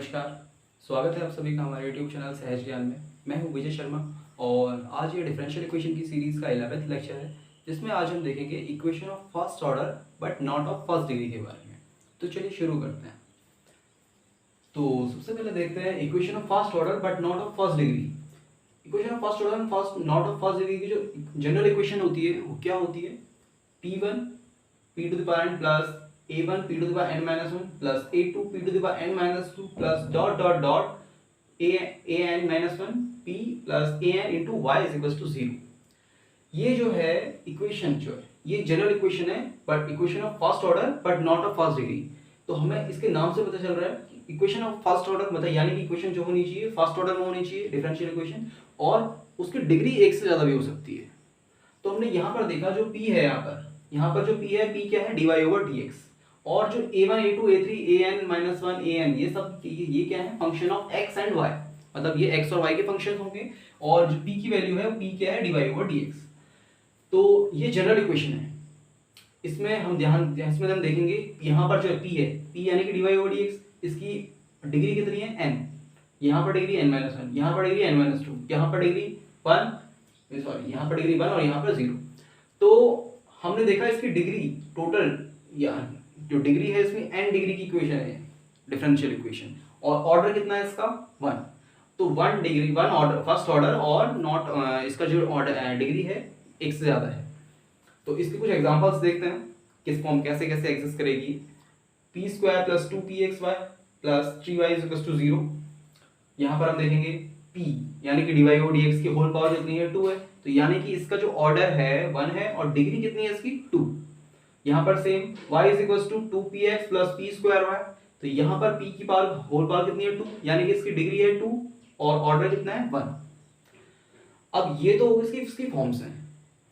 नमस्कार। स्वागत है आप सभी का हमारे यूट्यूब चैनल सहज ज्ञान में। मैं हूं विजय शर्मा और आज ये डिफरेंशियल इक्वेशन की सीरीज़ का 11th लेक्चर है, जिसमें आज हम देखेंगे equation of first order but not of first degree के बारे में। तो चलिए शुरू करते हैं। तो सबसे पहले देखते हैं equation of first order but not of first degree. Equation of first order and first not of first degree की जो जनरल इक्वेशन होती है वो क्या होती है? P1 p to the power n plus a1 p to the power n minus 1 plus a2 p to the power n minus 2 plus dot dot dot an minus 1 p plus an into y is equals to 0। ये जो है equation जो है ये general equation है but equation of first order but not of first degree. तो हमें इसके नाम से पता चल रहा है इक्वेशन ऑफ फर्स्ट ऑर्डर मतलब यानी कि इक्वेशन जो होनी चाहिए फर्स्ट ऑर्डर में होनी चाहिए डिफरेंशियल इक्वेशन, और उसकी डिग्री एक से ज्यादा भी हो सकती है। तो हमने यहाँ पर देखा जो p है, यहाँ पर जो p है, p क्या है? dy over dx। और जो a1 a2 a3 an minus 1 an ये सब ये क्या है? Function of x and y, मतलब ये x और y के फंक्शन होंगे और जो p की वैल्यू है p क्या है? dy over dx। तो ये जनरल इक्वेशन है। इसमें हम हम देखेंगे यहाँ पर जो है p है, p यानी कि dy ओवर dx, इसकी डिग्री कितनी है? n। यहाँ पर डिग्री n माइनस 1, यहाँ पर डिग्री n माइनस 2, यहाँ पर डिग्री 1, सॉरी यहाँ पर डिग्री 1 और यहाँ पर 0। तो हमने देखा इसकी डिग्री टोटल या जो डिग्री है इसमें n डिग्री की इक्वेशन है डिफरेंशियल इक्वेशन, और ऑर्डर कितना है इसका? 1। तो 1 डिग्री 1 ऑर्डर फर्स्ट ऑर्डर और नॉट इसका जो ऑर्डर डिग्री है एक से ज़्यादा है। तो इसके कुछ एग्जांपल्स देखते हैं किस फॉर्म कैसे कैसे एग्जिस्ट करेगी। p square plus 2pxy plus 3y is equal to 0। यहाँ पर हम देखेंगे p यानी कि dy ओवर dx की होल पावर कितनी है? 2 है। तो यानी कि इसका जो ऑर्डर है 1 है और डिग्री कितनी है इसकी? 2। यहाँ पर same y is equal to 2px plus p square y। तो यहाँ पर p की पावर होल पावर कितनी है? 2, यानी कि इसकी डिग्री है 2 और ऑर्डर कितना है? 1। अब ये तो इसकी फॉर्म्स हैं।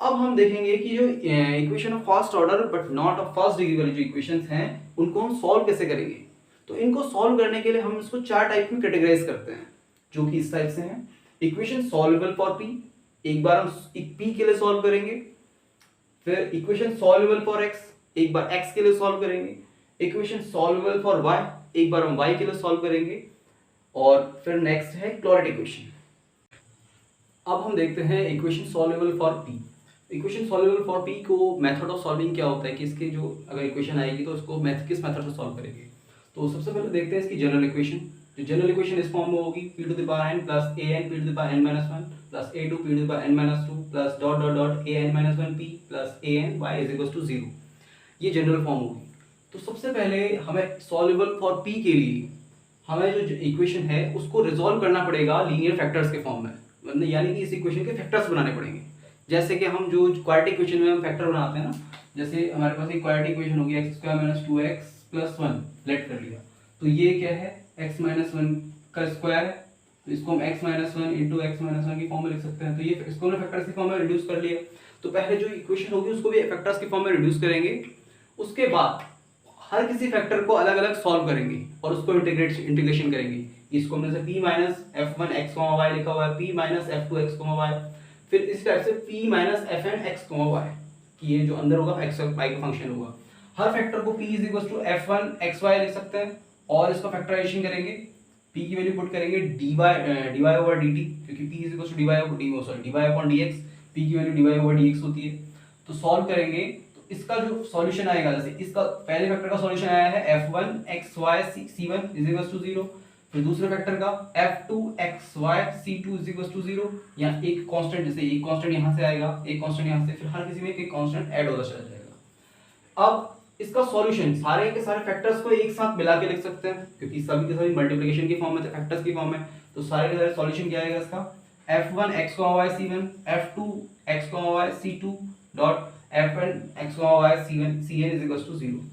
अब हम देखेंगे कि जो equation of first order but not of first degree वाली जो इक्वेशंस हैं उनको हम सॉल्व कैसे करेंगे। तो इनको सॉल्व करने के लिए हम इसको 4 टाइप में कैटेगराइज करते हैं, जो कि इस टाइप से हैं। इक्वेशन सॉल्वेबल फॉर p, एक बार हम p के लिए सॉल्व करेंगे। फिर इक्वेशन सॉल्वेबल फॉर x, एक बार x के लिए सॉल्व करेंगे। इक्वेशन सॉल्वेबल फॉर y, एक बार हम y के लिए सॉल्व करेंगे। और फिर नेक्स्ट है क्लोरेट इक्वेशन। अब हम देखते हैं equation solvable for p। Equation solvable for p को मेथड ऑफ सॉल्विंग क्या होता है कि इसके जो अगर इक्वेशन आएगी तो उसको किस मेथड से सॉल्व करेंगे। तो सबसे पहले देखते हैं इसकी जनरल इक्वेशन। जो जनरल इक्वेशन इस फॉर्म में होगी p to the power n plus an p to the power n minus 1 plus a2 p to the power n minus 2 plus dot dot dot an minus 1 p plus an y is equal to 0। ये general form होगी। तो सबसे पहले हमें solvable for p के लिए हमें जो इक्वेशन है उसको रिजॉल्व करना पड़ेगा लीनियर फैक्टर्स के फॉर्म में, मतलब यानी कि इस इक्वेशन के फैक्टर्स बनाने पड़ेंगे। जैसे कि हम जो क्वाड्रेटिक इक्वेशन में हम फैक्टर बनाते हैं ना, जैसे हमारे पास एक क्वाड्रेटिक इक्वेशन होगी x square minus 2x plus 1 let कर लिया। तो ये क्या है? x माइनस 1 का स्क्वायर है, तो इसको हम x minus 1 into x minus 1 की फॉर्म में लिख सकते हैं। तो ये इसको हमने फैक्टर्स की फॉर्म में रिड्यूस कर लिया। तो पहले जो इक्वेशन होगी उसको भी फैक्टर्स की फॉर्म में रिड्यूस करेंगे। उसके बाद हर किसी फैक्टर को अलग अलग सॉल्व करेंगे और उसको इंटीग्रेशन करेंगे। इसको हमने से p minus f1 x y लिखा हुआ है, p minus f2 x y। फिर इस टाइप से p minus fn x y कि ये जो अंदर होगा x और y का फंक्शन होगा। हर फैक्टर को p is equal to f1 xy लिख सकते हैं और इसका फैक्टराइजेशन करेंगे। p की वैल्यू पुट करेंगे dy ओवर dt, क्योंकि p is equal to dy upon dx, p की वैल्यू dy ओवर dx होती है। तो सॉल्व करेंगे तो इसका जो सॉल्यूशन आएगा, जैसे इसका पहले फैक्टर का सॉल्यूशन आया है f1 xy c1 is equal to 0। फिर दूसरे फैक्टर का f2 xy c2 is equal to 0। या एक कांस्टेंट, जैसे एक कांस्टेंट यहां से आएगा, एक कांस्टेंट यहां से, फिर हर किसी में एक कांस्टेंट ऐड होता चला जाएगा। अब इसका सॉल्यूशन सारे के सारे फैक्टर्स को एक साथ मिला के लिख सकते हैं, क्योंकि सभी के सभी मल्टीप्लिकेशन की फॉर्म में थे, फैक्टर्स की फॉर्म में। तो सारे के सारे सॉल्यूशन क्या आएगा इसका? f1 x y c1 f2 x y c2 dot fn x y c1 cn is equal to 0।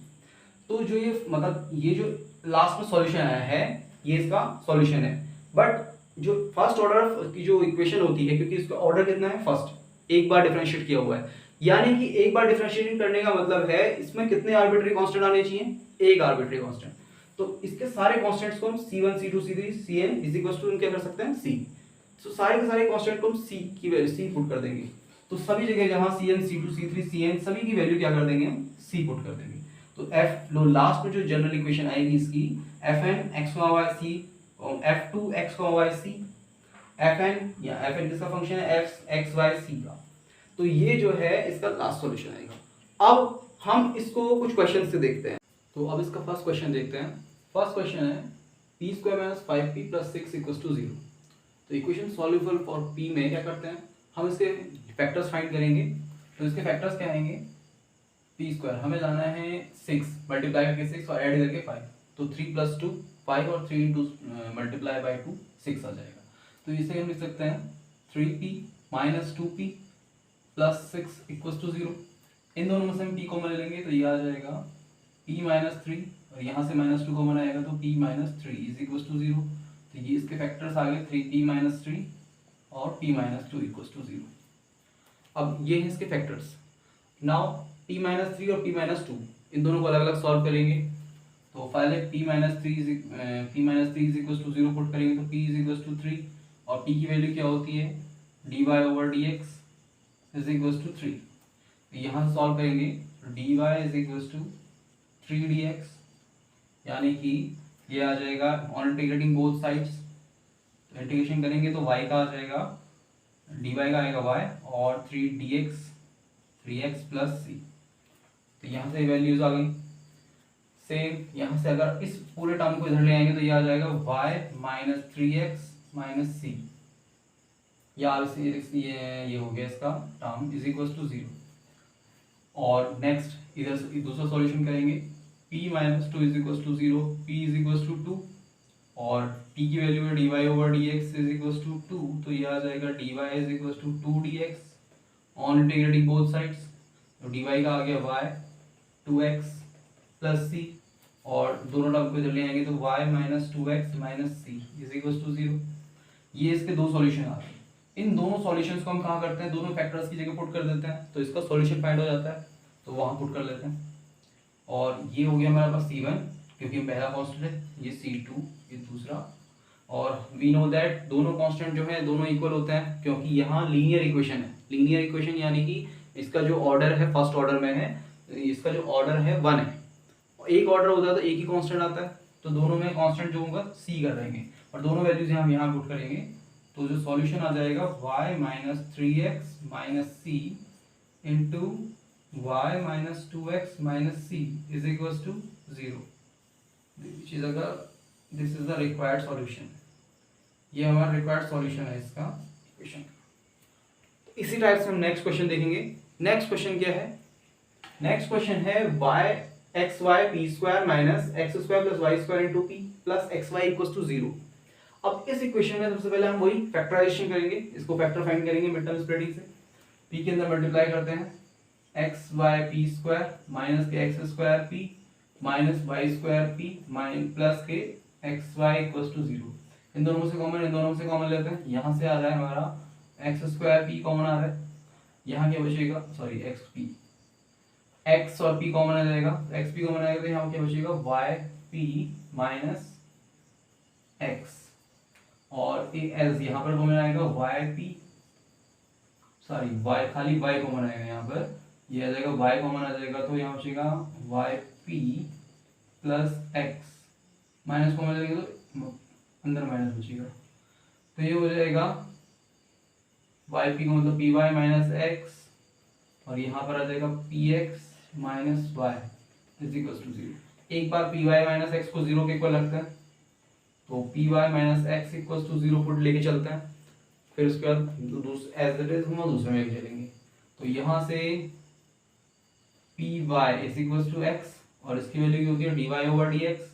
तो जो ये मतलब ये जो लास्ट में सॉल्यूशन आया है ये इसका सॉल्यूशन है। बट जो फर्स्ट ऑर्डर की जो इक्वेशन होती है, क्योंकि इसका ऑर्डर कितना है? फर्स्ट, एक बार डिफरेंशिएट किया हुआ है, यानी कि एक बार डिफरेंशिएशन करने का मतलब है इसमें कितने आर्बिट्री कांस्टेंट आने चाहिए? एक आर्बिट्री कांस्टेंट। तो इसके सारे कांस्टेंट्स को हम c1 c2 c3 cn is equal to क्या कर सकते हैं? c। तो सारे के सारे कांस्टेंट को हम c की वैल्यू c पुट कर देंगे। तो सभी जगह जहां cn c2 c3 cn सभी की वैल्यू क्या कर देंगे? हम c पुट कर देंगे। तो एफ लो लास्ट में जो जनरल इक्वेशन आएगी इसकी F N X Y C F two X Y C F N या एफ एन किसका फंक्शन है एफ एक्स वाई सी का। तो ये जो है इसका लास्ट सॉल्यूशन आएगा। अब हम इसको कुछ क्वेश्चन से देखते हैं। तो अब इसका फर्स्ट क्वेश्चन देखते हैं। फर्स्ट क्वेश्चन है P square minus 5p plus 6 equals to 0। तो इक्वेशन सॉल्यूबल फॉर p में क्या करते हैं, हम इसके फैक्टर्स फाइंड करेंगे। तो इसके फैक्टर्स क्या आएंगे, पी स्क्वायर हमें जाना है 6 मल्टीप्लाई करके 6 और ऐड करके 5, तो 3 प्लस 2 5 और 3 इंटू मल्टीप्लाई बाई 2 6 आ जाएगा। तो इसे हम लिख सकते हैं 3p minus 2p plus 6 equals to 0। इन दोनों में से हम p कॉमन ले लेंगे तो ये आ जाएगा p माइनस 3 और यहाँ से माइनस 2 कॉमन आएगा तो p minus 3 is equals to 0। तो ये इसके फैक्टर्स आ गए 3p माइनस 3 और p माइनस 2 इक्वल्स टू 0। अब ये हैं इसके फैक्टर्स। नाउ p माइनस 3 और p माइनस 2 इन दोनों को अलग अलग सॉल्व करेंगे। तो पहले p minus 3 is equals to 0 put करेंगे तो p इज इक्वल्स टू 3 और p की वैल्यू क्या होती है dy over dx is equals to 3। यहाँ से सॉल्व करेंगे dy is equals to 3 dx, यानी कि ये आ जाएगा ऑन इंटीग्रेटिंग बोथ साइड्स। तो इंटीग्रेशन करेंगे तो y का आ जाएगा dy का आएगा y और 3x प्लस c। तो यहाँ से वैल्यूज आ गई। सेम यहाँ से अगर इस पूरे टर्म को इधर ले आएंगे तो ये आ जाएगा y माइनस 3x माइनस सी, या ये हो गया इसका टर्म इज इक्वल टू 0। और नेक्स्ट इधर से दूसरा सॉल्यूशन करेंगे p minus 2 is equal to 0, p is equal to 2 और p की वैल्यू है dy over dx is equal to 2, तो ये आ जाएगा dy is equal to 2dx on integrating both sides. तो dy का आ गया y 2x प्लस c और दोनों टर्म को इधर ले आएंगे तो y minus 2x minus C is equal to 0। ये इसके दो सॉल्यूशन आ गए। इन दोनों सॉल्यूशंस को हम कहाँ करते हैं, दोनों फैक्टर्स की जगह पुट कर देते हैं तो इसका सॉल्यूशन फाइंड हो जाता है, तो वहाँ पुट कर लेते हैं। और ये हो गया हमारे पास C1 क्योंकि पहला कांस्टेंट है, ये C2 ये दूसरा। और वी नो दैट दोनों कांस्टेंट जो है दोनों इक्वल होते हैं क्योंकि यहाँ लीनियर इक्वेशन है। लीनियर इक्वेशन यानी कि इसका जो ऑर्डर है फर्स्ट ऑर्डर में है, इसका जो ऑर्डर है 1 है। एक ऑर्डर होता है तो एक ही कांस्टेंट आता है, तो दोनों में कांस्टेंट जो होगा C कर देंगे और दोनों वैल्यूज हम यहाँ पुट करेंगे। तो जो सॉल्यूशन आ जाएगा y minus 3x minus c into Y minus 2x minus C is equal to 0, which is अगर this is the required solution. ये हमारा रिक्वायर्ड सॉल्यूशन है इसका इक्वेशन। तो इसी टाइप से हम नेक्स्ट क्वेश्चन देखेंगे। नेक्स्ट क्वेश्चन क्या है, नेक्स्ट क्वेश्चन है y X Y P square minus X square plus Y square into P plus X Y equal to 0। अब इस इक्वेशन में सबसे पहले हम वही फैक्टराइजेशन करेंगे, इसको फैक्टर फाइंड करेंगे मिड टर्म स्प्लिटिंग से। p के अंदर मल्टीप्लाई करते हैं x Y P square minus k x square p minus Y square p plus k x Y equal to 0। इन दोनों से कॉमन लेते हैं। यहाँ से आ रहा है हमारा एक्स स्क्वायर पी कॉमन आ रहा है, यहाँ क्या बचेगा सॉरी एक्स पी, x और p कॉमन आ जाएगा, x p कॉमन आएगा तो यहाँ क्या बचेगा y p माइनस x और as यहाँ पर कॉमन आएगा y p सॉरी y खाली y कॉमन आएगा, यहाँ पर ये आ जाएगा y कॉमन आ जाएगा तो यहाँ बचेगा y p plus x minus common लेंगे तो अंदर माइनस बचेगा, तो ये हो जाएगा y p का मतलब py माइनस x और यहाँ पर आ जाएगा px minus Y is equal to 0। एक बार पी वाई माइनस एक्स को 0 के इक्वल रखते हैं तो P Y minus X equal to 0 put लेके चलते हैं, फिर उसके बाद एज इट इज हम दूसरे में लेके चलेंगे। तो यहाँ से p y is equal to x और इसकी वैल्यू क्या होती है d Y over D x,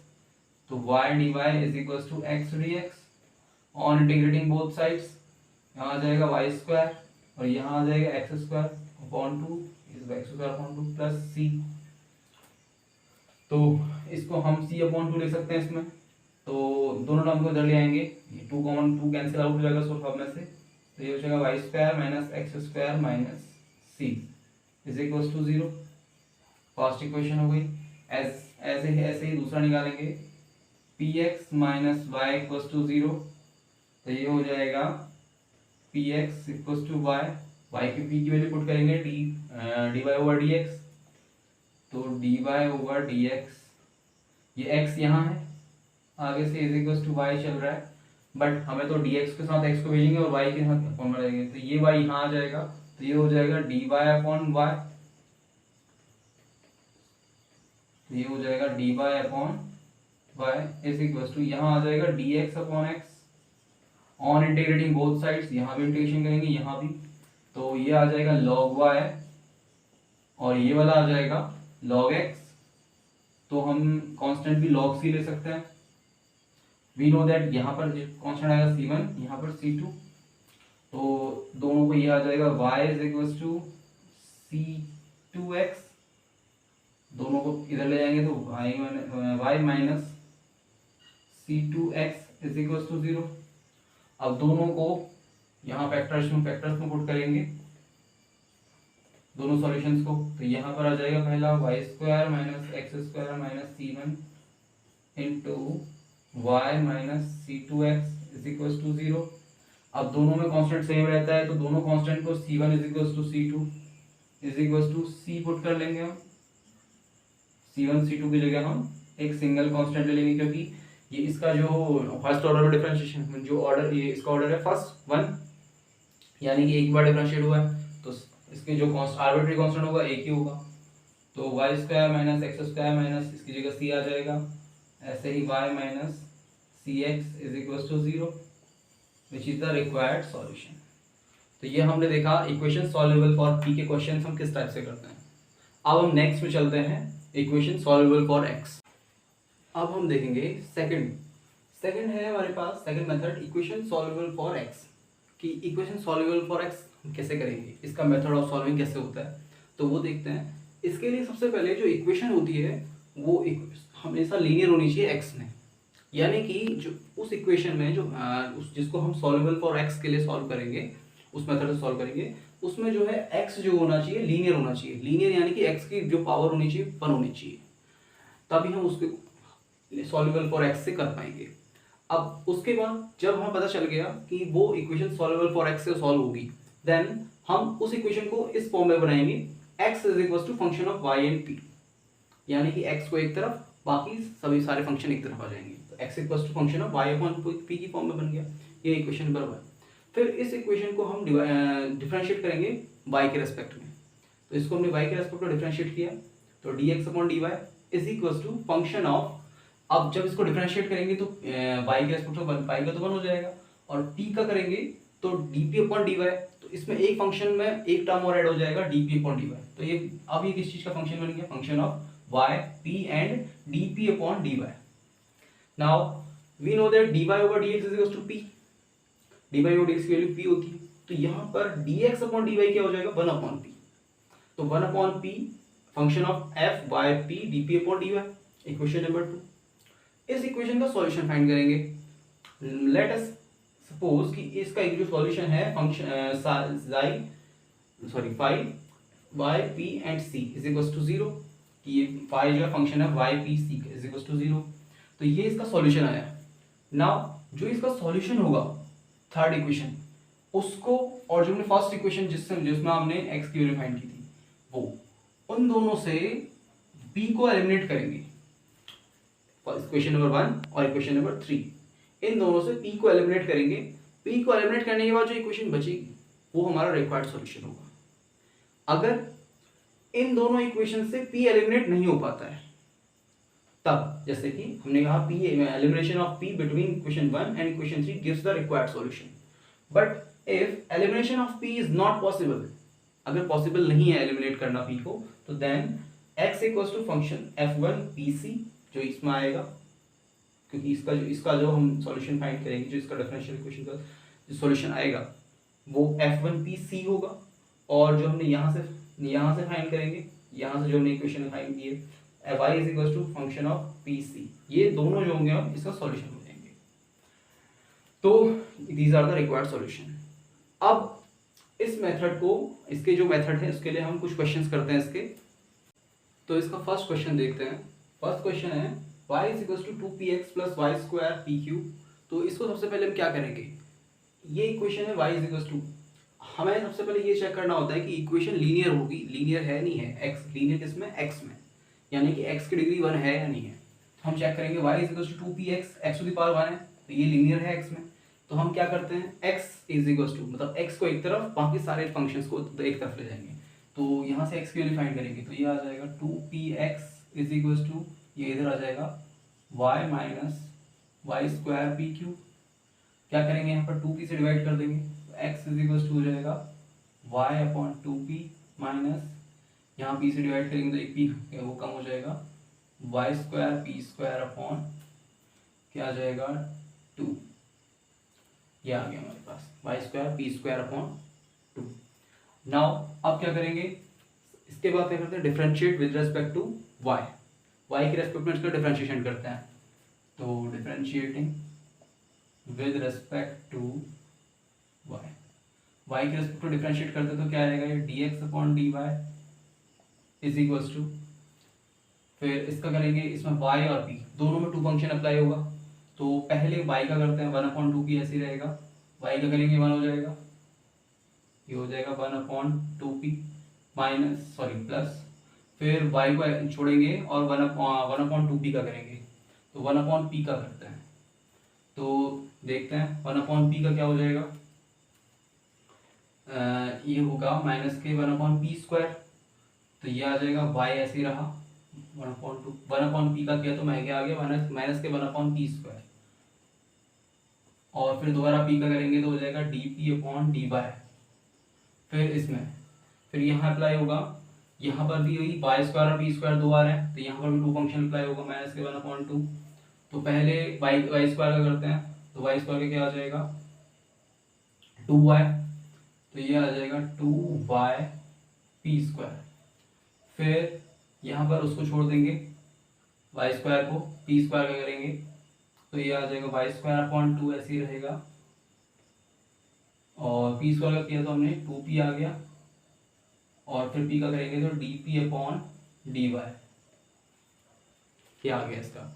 तो y d y is equal to x d x on integrating both sides. यहाँ आ जाएगा वाई स्क्वायर और यहाँ आ जाएगा x square upon 2 x square upon 2 plus c. तो इसको हम c अपॉन 2 लिख सकते हैं इसमें। तो दोनों टर्म को इधर ले आएंगे, ये 2 कॉमन 2 कैंसिल आउट हो जाएगा सोर्स फॉर्म में से, तो ये हो जाएगा Y square minus X square minus C is equal to 0। First equation हो गई। ऐसे ही दूसरा निकालेंगे P x minus Y equal to 0, तो ये हो जाएगा P X equal to Y, Y की पी की वैल्यू पुट करेंगे D Y over D x, तो dy ओवर dx, ये x यहाँ है, आगे से इज इक्वल टू y चल रहा है, बट हमें तो dx के साथ x को भेजेंगे और y के साथ फॉर्मूला रहेंगे, तो ये y यहाँ आ जाएगा, तो ये हो जाएगा dy अपॉन y, तो ये हो जाएगा dy upon y is equal to यहाँ आ जाएगा dx upon x, on integrating both sides, यहाँ भी इंटीग्रेशन करेंगे यहाँ भी, तो ये आ जाएगा log y और ये वाला आ जाएगा log x, तो हम कांस्टेंट भी log c ले सकते हैं। वी नो दैट यहाँ पर कांस्टेंट आएगा c1, यहाँ पर c2, तो दोनों को ये आ जाएगा y is equal to c2x, दोनों को इधर ले जाएंगे तो y minus c2x is equal to 0। अब दोनों को यहाँ फैक्टर्स में पुट करेंगे दोनों सॉल्यूशंस को, तो यहाँ पर आ जाएगा पहला Y square minus X square minus c1 into Y minus c2x is equal to 0। अब दोनों में कांस्टेंट सेम रहता है, तो दोनों कांस्टेंट को c1 is equal to c2 is equal to c put कर लेंगे हम, c1 c2 की जगह हम एक सिंगल कांस्टेंट ले लेंगे, क्योंकि ये इसका जो फर्स्ट ऑर्डर डिफरेंशिएशन जो ऑर्डर, ये इसका ऑर्डर है फर्स्ट वन, यानी कि एक बार डिफरेंशिएट हुआ है, तो इसके जो आर्बिट्री कांस्टेंट होगा एक ही होगा, तो Y square minus X square minus इसकी जगह c आ जाएगा, ऐसे ही y minus C X is equal to 0 which is the required solution. तो ये हमने देखा इक्वेशन सॉल्वेबल फॉर p के क्वेश्चन हम किस टाइप से करते हैं। अब हम नेक्स्ट में चलते हैं इक्वेशन सॉल्वेबल फॉर x। अब हम देखेंगे सेकंड है हमारे पास second method equation solvable for x, कि इक्वेशन सॉल्वेबल फॉर x कैसे करेंगे, इसका मेथड ऑफ सॉल्विंग कैसे होता है, तो वो देखते हैं। इसके लिए सबसे पहले जो इक्वेशन होती है वो हमेशा लीनियर होनी चाहिए x में, यानी कि जो उस इक्वेशन में जो जिसको हम सॉल्वेबल फॉर x के लिए सॉल्व करेंगे, उस मेथड से सॉल्व करेंगे, उसमें जो है x जो होना चाहिए लीनियर होना चाहिए। लीनियर यानी कि x की जो पावर होनी चाहिए 1 होनी चाहिए, तभी हम उसके सॉल्वेबल फॉर x से कर पाएंगे। अब उसके बाद जब हमें पता चल गया कि वो इक्वेशन सॉल्वेबल फॉर x से सॉल्व होगी, देन हम उस इक्वेशन को इस फॉर्म में बनाएंगे x is equal to function of y and p, यानी कि x को एक तरफ, बाकी सभी सारे फंक्शन एक तरफ आ जाएंगे, तो x equal to function of y upon p की फॉर्म में बन गया, ये इक्वेशन नंबर 1। फिर इस इक्वेशन को हम डिफरेंशिएट करेंगे y के रेस्पेक्ट में, तो इसको हमने y के रेस्पेक्ट में डिफरेंशिएट किया, तो dx upon dy is equal to function of, अब जब इसको डिफरेंशिएट करेंगे तो y के रेस्पेक्ट में y का तो 1 हो जाएगा, और p का करेंगे तो dp अपॉन dy, तो इसमें एक फंक्शन में एक टर्म और ऐड हो जाएगा dp अपॉन dy, तो ये अब ये किस चीज का फंक्शन बन गया, function of y p and dp upon dy। Now we know that dy over dx is equal to p, dy over dx की वैल्यू p होती है, तो यहाँ पर dx अपॉन dy क्या हो जाएगा 1 अपॉन p, तो 1 upon p function of f by p dp upon dy, equation number 2। इस इक्वेशन का सॉल्यूशन फाइंड करेंगे। लेट अस सपोज कि इसका एक जो सॉल्यूशन है function phi by P and C is equal to 0, कि ये फाई जो है फंक्शन है Y P C is equal to 0, तो ये इसका सॉल्यूशन आया। नाउ जो इसका सॉल्यूशन होगा थर्ड इक्वेशन उसको, और जो हमने फर्स्ट इक्वेशन जिसमें हमने एक्स की वैल्यू फाइंड की थी, वो उन दोनों से p को एलिमिनेट करेंगे, इक्वेशन नंबर 1 और इक्वेशन नंबर 3, इन दोनों से p को एलिमिनेट करेंगे। p को एलिमिनेट करने के बाद जो इक्वेशन बचेगी वो हमारा रिक्वायर्ड सॉल्यूशन होगा। अगर इन दोनों इक्वेशन से p एलिमिनेट नहीं हो पाता है, तब जैसे कि हमने कहा p elimination of p between equation 1 and equation 3 gives the required solution, but if elimination of p is not possible, अगर पॉसिबल नहीं है एलिमिनेट करना p को, तो then x equals to function f1 pc जो इसमें आएगा, क्योंकि इसका जो हम सॉल्यूशन फाइंड करेंगे, जो इसका डिफरेंशियल इक्वेशन का जो सॉल्यूशन आएगा वो f1pc होगा, और जो हमने यहाँ से फाइंड करेंगे, यहाँ से जो हमने इक्वेशन फाइंड किए y is equals to function of pc, ये दोनों जो होंगे हम इसका सॉल्यूशन हो जाएंगे। तो these are the required solution. अब इस मेथड को, इसके जो मेथड है उसके लिए हम कुछ क्वेश्चंस करते हैं इसके। तो इसका फर्स्ट क्वेश्चन देखते हैं। फर्स्ट क्वेश्चन है y is equal to 2px plus Y square P Q. तो इसको सबसे पहले हम क्या करेंगे, ये इक्वेशन है y इज इक्वल टू, हमें सबसे पहले ये चेक करना होता है कि इक्वेशन लीनियर होगी, लीनियर है नहीं है, x लीनियर किसमें, x में, यानी कि x की डिग्री 1 है या नहीं है। तो हम चेक करेंगे y is two P X to the power 1 है, तो ये लीनियर है x में। तो हम क्या करते हैं, x इज इक्वल टू मतलब x को एक तरफ, बाकी सारे फंक्शंस को तो एक तरफ ले जाएंगे। तो यहाँ से x की वैल्यू फाइंड करेंगे, तो ये आ जाएगा 2px इज इक्वल टू, ये इधर आ जाएगा y minus Y square P Q. क्या करेंगे, यहाँ पर 2p से डिवाइड कर देंगे, तो x इज इक्वल टू हो जाएगा y अपॉन 2p माइनस, यहाँ p से डिवाइड करेंगे तो एक p वो कम हो जाएगा, Y square p square upon क्या आ जाएगा 2, ये आ गया हमारे पास y square p square upon 2। Now अब क्या करेंगे, इसके बाद क्या करते हैं, differentiate with respect to y, y के रेस्पेक्ट में इसका डिफरेंशिएशन करते हैं। तो differentiating with respect to y, y के रेस्पेक्ट टू डिफरेंशिएट करते तो क्या आएगा, ये dx upon dy is equals to, फिर इसका करेंगे, इसमें y और p दोनों में टू फंक्शन अप्लाई होगा। तो पहले y का करते हैं, 1/2p ऐसे ही रहेगा, y का करेंगे 1 हो जाएगा, ये हो जाएगा 1/2p माइनस सॉरी प्लस, फिर y को छोड़ेंगे और 1/2p का करेंगे, तो 1/p का करते हैं। तो देखते हैं 1/p का क्या हो जाएगा, ये होगा माइनस के 1/p स्क्वायर, तो ये आ जाएगा y ऐसे ही रहा 1/p का किया तो मैं क्या आ गया माइनस के 1/p स्क्वायर, और फिर दोबारा p का करेंगे तो हो जाएगा dp अपॉन dy। फिर इसमें फिर यहाँ अप्लाई होगा, यहाँ पर भी वही वाई स्क्वायर और पी स्क्वायर दो आ रहे हैं, तो यहाँ पर भी टू फंक्शन अप्लाई होगा माइनस के 1/2। तो पहले वाई स्क्वायर का करते हैं, तो वाई स्क्वायर का क्या आ जाएगा 2y, तो ये आ जाएगा 2y पी स्क्वायर। फिर यहाँ पर उसको छोड़ देंगे वाई स्क्वायर को, पी स्क्वायर का करेंगे तो ये आ जाएगा वाई स्क्वायर अपॉन 2 ऐसे ही रहेगा, और पी स्क्वायर का किया तो हमने 2p आ गया, और फिर p का करेंगे तो dp अपॉन dy, क्या आ गया इसका।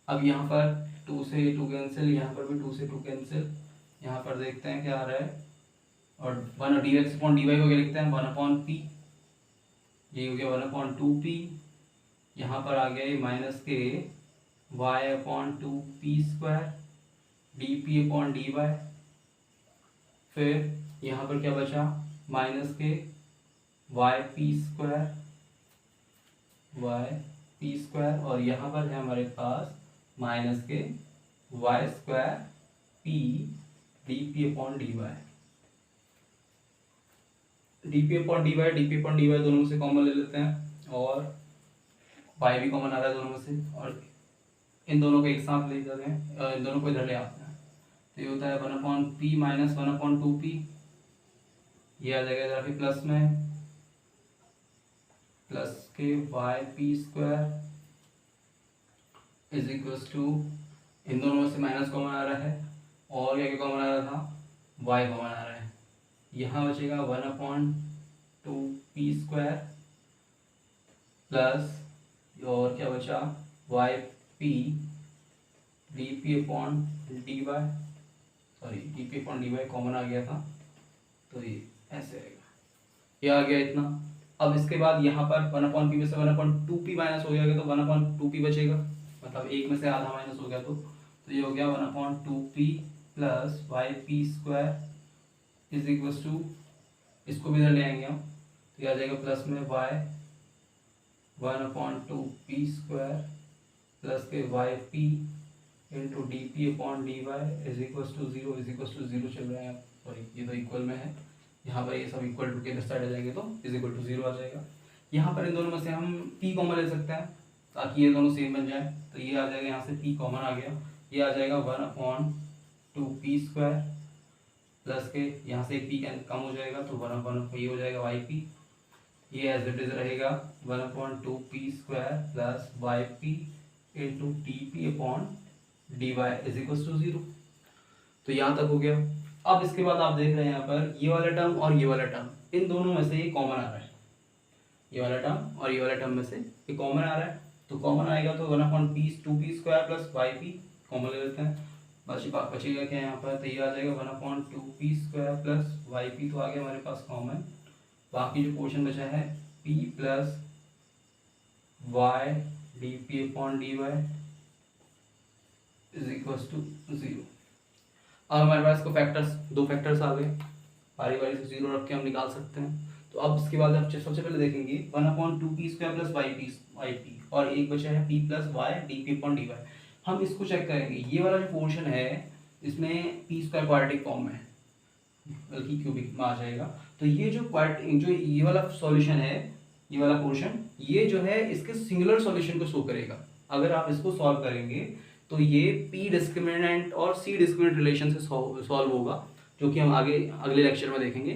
अब यहाँ पर 2 से 2 कैंसिल, यहाँ पर भी 2 से 2 कैंसिल, यहाँ पर देखते हैं क्या आ रहा है, और 1 dx अपॉन dy को क्या लिखते हैं 1/p, ये हो गया 1/2p, यहाँ पर आ गया ये माइनस के y upon 2p square dp upon dy। फिर यहाँ पर क्या बचा minus k y P square, और यहाँ पर है हमारे पास minus k y square p d p upon d y. D p upon d y दोनों में से कॉमन ले लेते हैं, और वाई भी कॉमन आ रहा है दोनों में से, और इन दोनों को एक साथ ले जाते हैं, इन दोनों को इधर ले आते हैं, तो ये होता है 1/p माइनस 1/2p, ये आ जाएगा इधर फिर प्लस में plus k y P square is equals to, इन दोनों में से माइनस कॉमन आ रहा है, और क्या कॉमन आ रहा था वाई कॉमन आ रहा है, यहाँ बचेगा 1/2p स्क्वायर प्लस, और क्या बचा y p d p upon d y, sorry d p upon d y common आ गया था, तो ये ऐसे आएगा, ये आ गया इतना। अब इसके बाद यहाँ पर 1/p में से 1/2p माइनस हो जाएगा, तो 1/2p बचेगा, मतलब एक में से आधा माइनस हो गया, तो ये हो गया 1/2p plus y P square is equal to, इसको भी इधर ले आएंगे हम, तो ये आ जाएगा प्लस में y 1/2p square plus k y p into d p upon d y is equal to zero चल रहा है, सॉरी ये तो इक्वल में है, यहाँ पर ये सब इक्वल टू के इधर साइड आ जाएंगे तो इज इक्वल टू 0 आ जाएगा। यहाँ पर इन दोनों में से हम p कॉमन ले सकते हैं ताकि ये दोनों सेम बन जाए, तो ये आ जाएगा, यहाँ से p कॉमन आ गया, ये आ जाएगा 1/2p स्क्वायर प्लस के यहाँ से एक p कम हो जाएगा, तो 1/, ये हो जाएगा वाई पी, ये एज इट इज रहेगा 1/2p square plus y p into d p upon d y is equal to 0। तो यहाँ तक हो गया। अब इसके बाद आप देख रहे हैं यहाँ पर ये वाला टर्म और ये वाला टर्म, इन दोनों में से ये कॉमन आ रहा है, ये वाला टर्म और ये वाला टर्म में से ये कॉमन आ रहा है, तो कॉमन आएगा तो 1/2p square plus y p common ले लेते हैं, बचेगा क्या यहाँ पर, तो ये आ जाएगा 1/2p square plus y P, तो आ गया हमारे पास कॉमन, बाकी जो पोर्शन बचा है p plus y d p upon d y is equal to 0। अब हमारे पास को फैक्टर्स, दो फैक्टर्स आ गए, बारी बारी से 0 रख के हम निकाल सकते हैं। तो अब इसके बाद हम सबसे पहले देखेंगे 1/2p² प्लस वाई पी और एक बचा है p plus y d p upon d y. हम इसको चेक करेंगे, ये वाला जो पोर्शन है इसमें p² क्वाड्रेटिक फॉर्म में है, बल्कि क्यूबिक में आ जाएगा। तो ये जो ये वाला सॉल्यूशन है, ये वाला पोर्शन, ये जो है इसके सिंगुलर सॉल्यूशन को शो करेगा। अगर आप इसको सॉल्व करेंगे तो ये p डिस्क्रिमिनेंट और c डिस्क्रिमिनेंट रिलेशन से सॉल्व होगा, जो कि हम आगे अगले लेक्चर में देखेंगे।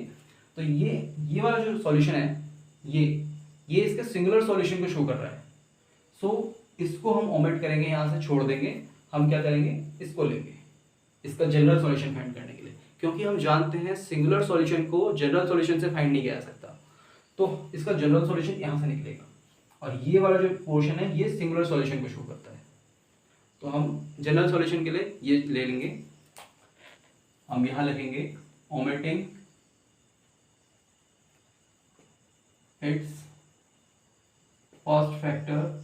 तो ये वाला जो सॉल्यूशन है, ये इसके सिंगुलर सॉल्यूशन को शो कर रहा है। सो इसको हम ओमिट करेंगे, यहाँ से छोड़ देंगे। हम क्या करेंगे, इसको लेंगे इसका जनरल सॉल्यूशन फाइंड करने के लिए, क्योंकि हम जानते हैं सिंगुलर सॉल्यूशन को जनरल सॉल्यूशन से फाइंड नहीं किया जा सकता। तो इसका जनरल सॉल्यूशन यहाँ से निकलेगा और ये वाला जो पोर्शन है ये सिंगुलर सॉल्यूशन को शो करता है। तो हम जनरल सॉल्यूशन के लिए ये ले लेंगे, हम यहाँ लिखेंगे omitting it's first factor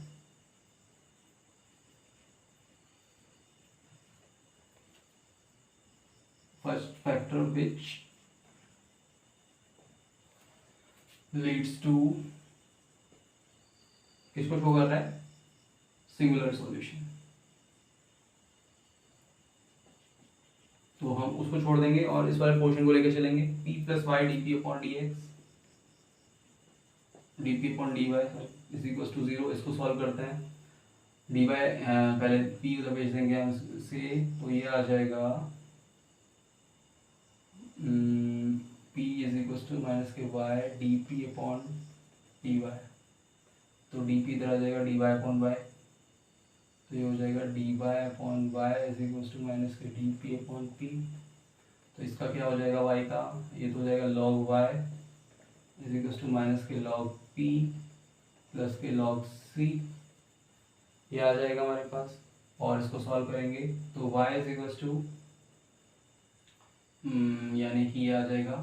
which leads to, किसको शो कर रहा है, सिंगुलर सॉल्यूशन। तो हम उसको छोड़ देंगे और इस वाले पोर्शन को लेकर चलेंगे, p plus y d p upon d x d p upon d y is equal to 0। इसको सॉल्व करते हैं, डी वाई पहले p उधर भेज देंगे हम से, तो ये आ जाएगा p is equal to minus k y d p upon d y. तो डी पी इधर आ जाएगा डी वाई अपॉन वाई, तो ये हो जाएगा d y upon y is equal to minus k d p upon p. तो इसका क्या हो जाएगा वाई का, ये तो हो जाएगा log y is equal to minus k log p plus k log c, ये आ जाएगा हमारे पास। और इसको सॉल्व करेंगे तो y इज इक्वल टू यानी कि ये आ जाएगा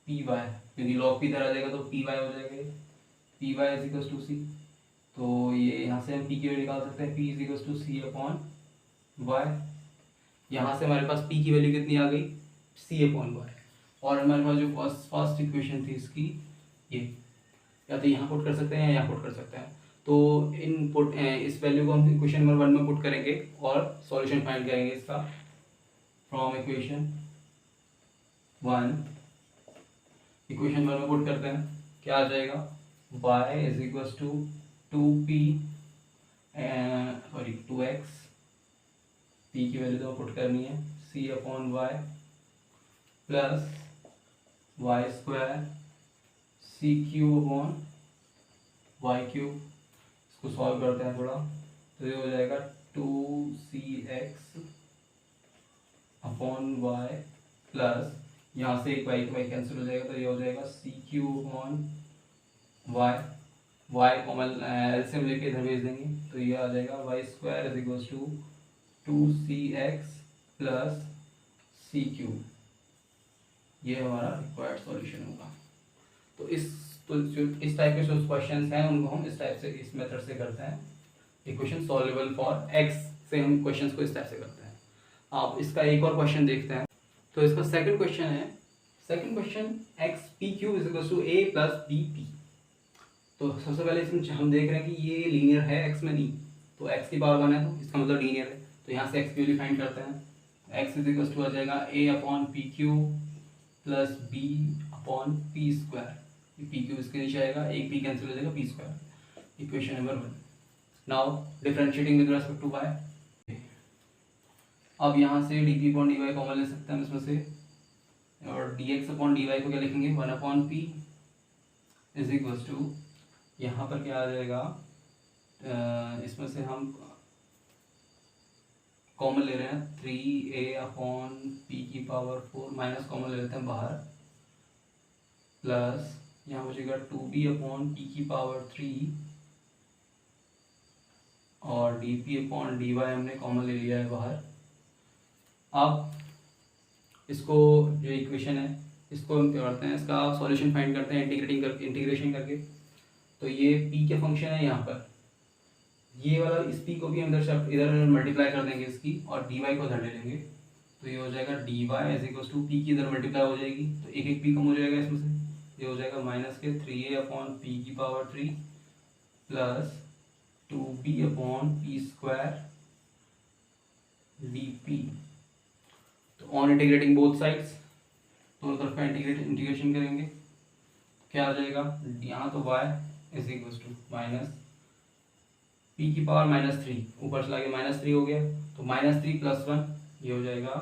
पी वाई, क्योंकि लॉग पी इधर आ जाएगा तो पी वाई हो जाएगा, p y is equal to c. तो ये यहाँ से हम पी की वैल्यू निकाल सकते हैं, p is equal to c upon y. यहाँ से हमारे पास पी की वैल्यू कितनी आ गई, सी अपॉन वाई। और हमारे पास जो फर्स्ट इक्वेशन थी इसकी, ये या तो यहाँ पुट कर सकते हैं या यहाँ पुट कर सकते हैं। तो इस वैल्यू को हम इक्वेशन नंबर 1 में पुट करेंगे और सॉल्यूशन फाइंड करेंगे इसका। फ्रॉम इक्वेशन 1 में पुट करते हैं, क्या आ जाएगा, y is equal to 2p 2x, p की वैल्यू तो पुट करनी है, c upon y plus Y square c cube upon y cube. इसको सॉल्व करते हैं थोड़ा, तो ये हो जाएगा 2cx अपॉन वाई प्लस यहाँ से एक वाई कैंसिल हो जाएगा, तो ये हो जाएगा c cube upon y common LCM लेके इधर भेज देंगे, तो ये आ जाएगा Y square is equal to 2cx plus c cube. ये हमारा रिक्वायर्ड सॉल्यूशन होगा। तो इस टाइप के जो क्वेश्चंस हैं उनको हम इस टाइप से, इस मेथड से करते हैं। इक्वेशन सॉल्वेबल फॉर x से हम क्वेश्चंस को इस टाइप से करते हैं। आप इसका एक और क्वेश्चन देखते हैं। तो इसका सेकंड क्वेश्चन है, second question x p q is equal to a plus b p. तो सबसे पहले इसमें हम देख रहे हैं कि ये लीनियर है, एक्स में नहीं, तो एक्स की पावर 1 है तो इसका मतलब लीनियर है। तो यहाँ से एक्स की वैल्यू फाइंड करते हैं, एक्स इज इक्वल टू आ जाएगा a upon p q plus b upon p square. P q इसके नीचे आएगा, एक पी कैंसिल हो जाएगा, p square. Equation number 1। Now differentiating with respect to y. अब यहाँ से d p upon d y common ले सकते हैं हम इसमें से, और d x upon d y को क्या लिखेंगे, 1 upon p is equal to, यहाँ पर क्या आ जाएगा, इसमें से हम कॉमन ले रहे हैं 3a अपॉन पी की पावर 4, माइनस कॉमन ले लेते हैं बाहर, प्लस यहाँ बचेगा 2b अपॉन पी की पावर 3 और d p upon d y हमने कॉमन ले लिया है बाहर। अब इसको जो इक्वेशन है इसको हम क्या करते हैं, इसका सॉल्यूशन फाइंड करते हैं इंटीग्रेशन करके। तो ये p के फंक्शन है यहाँ पर, ये वाला इस पी को भी हम इधर मल्टीप्लाई कर देंगे इसकी, और डी वाई को इधर ले लेंगे, तो ये हो जाएगा d y as equal to p की इधर मल्टीप्लाई हो जाएगी, तो एक एक पी कम हो जाएगा इसमें से, ये हो जाएगा माइनस के 3a/p³ प्लस 2b/p² dp। तो ऑन इंटीग्रेटिंग बोथ साइड्स, दोनों तरफ का इंटीग्रेशन करेंगे, क्या आ जाएगा यहाँ, तो y is equal to minus p⁻³ ऊपर चला गया -3 हो गया, तो -3 + 1 ये हो जाएगा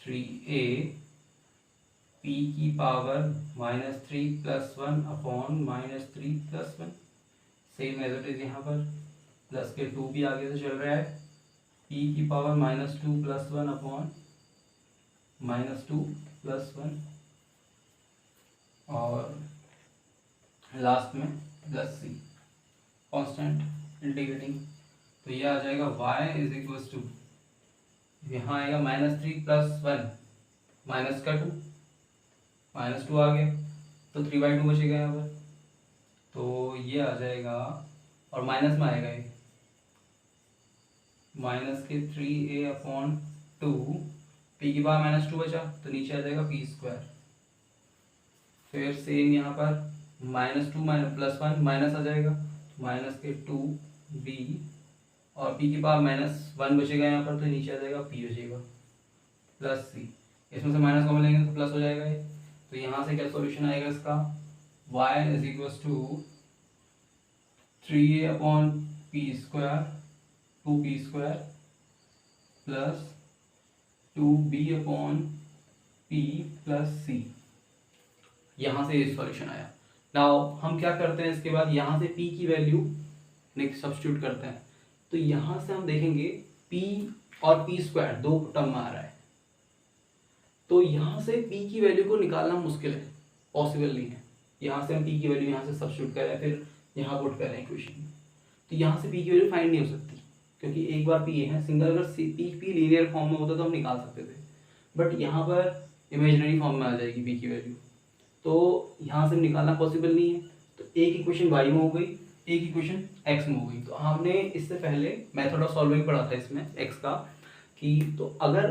3a p⁻³ - 3 + 1/-3 + 1, same as it is यहाँ पर, प्लस के 2 भी आगे से चल रहा है, p⁻² -2 + 1/-2 + 1, और लास्ट में प्लस c कांस्टेंट इंटीग्रेटिंग, तो ये आ जाएगा y इज इक्वल टू, यहाँ आएगा -3 + 1 माइनस का 2, -2 आ गया, तो 3/2 बचेगा यहाँ पर, तो ये आ जाएगा, और माइनस में आएगा ये माइनस के 3a/2, p⁻² बचा, तो नीचे आ जाएगा p², फिर सेम यहाँ पर -2 + 1 माइनस आ जाएगा, माइनस के 2b, और p⁻−1 बचेगा यहाँ पर, तो नीचे आ जाएगा p बचेगा, प्लस c, इसमें से माइनस कॉमन लेंगे तो प्लस हो जाएगा ये, तो यहाँ से क्या सॉल्यूशन आएगा इसका, y is equal to 3a/p² 2p² plus 2b/p plus c, यहाँ से ये सॉल्यूशन आया। नाउ हम क्या करते हैं इसके बाद, यहाँ से p की वैल्यू नेक्स्ट सब्स्टिट्यूट करते हैं, तो यहाँ से हम देखेंगे p और p² दो टर्म में आ रहा है, तो यहाँ से p की वैल्यू को निकालना मुश्किल है, पॉसिबल नहीं है। यहाँ से हम p की वैल्यू यहाँ से सब्स्टिट्यूट करें, फिर यहाँ पुट करें इक्वेशन में, तो यहाँ से p की वैल्यू फाइंड नहीं हो सकती, क्योंकि एक बार p है सिंगल, अगर p लीनियर फॉर्म में होता तो हम निकाल सकते थे, बट यहाँ पर इमेजिनरी फॉर्म में आ जाएगी p की वैल्यू, तो यहाँ से निकालना पॉसिबल नहीं है। तो एक इक्वेशन y में हो गई, एक इक्वेशन x में हो गई। तो हमने इससे पहले मेथड ऑफ सॉल्विंग पढ़ा था इसमें x का, कि तो अगर